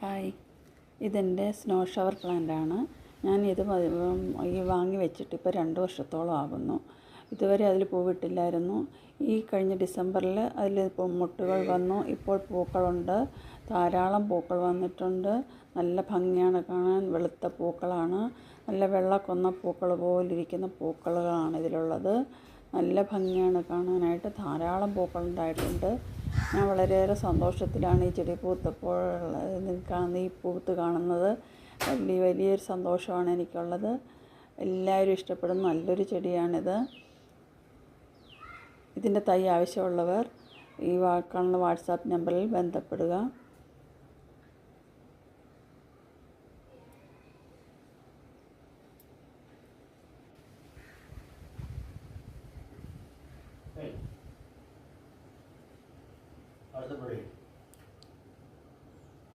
Hi, ഇതെൻ്റെ snow shower പ്ലാന്റാണ്. ഞാനിത് വാങ്ങി വെച്ചിട്ട് ഇപ്പോൾ 2 വർഷത്തോളം ആകുന്നു. ഇതുവരെ അതിൽ പൂവിട്ടില്ലായിരുന്നു. ഈ കഴിഞ്ഞ ഡിസംബറിൽ അതിൽ മൊട്ടുകൾ വന്നു. ഇപ്പോൾ പൂക്കളുണ്ട്, ധാരാളം പൂക്കൾ വന്നിട്ടുണ്ട്. നല്ല ഭംഗിയാണ് കാണാൻ. വെളുത്ത പൂക്കളാണ്, നല്ല വെള്ളക്കൊന്ന പൂക്കൾ പോലിരിക്കുന്ന പൂക്കളാണ് ഇതിലുള്ളത്. നല്ല ഭംഗിയാണ് കാണാനായിട്ട്. ധാരാളം പൂക്കളുണ്ടായിട്ടുണ്ട്. ഞാൻ വളരെയേറെ സന്തോഷത്തിലാണ് ഈ ചെടി പൂത്തപ്പോൾ ഈ പൂത്ത് കാണുന്നത്. വലിയൊരു സന്തോഷമാണ് എനിക്കുള്ളത്. എല്ലാവരും ഇഷ്ടപ്പെടുന്ന നല്ലൊരു ചെടിയാണിത്. ഇതിൻ്റെ തൈ ആവശ്യമുള്ളവർ ഈ കാണുന്ന വാട്സാപ്പ് നമ്പറിൽ ബന്ധപ്പെടുക. Hey, how's the breed?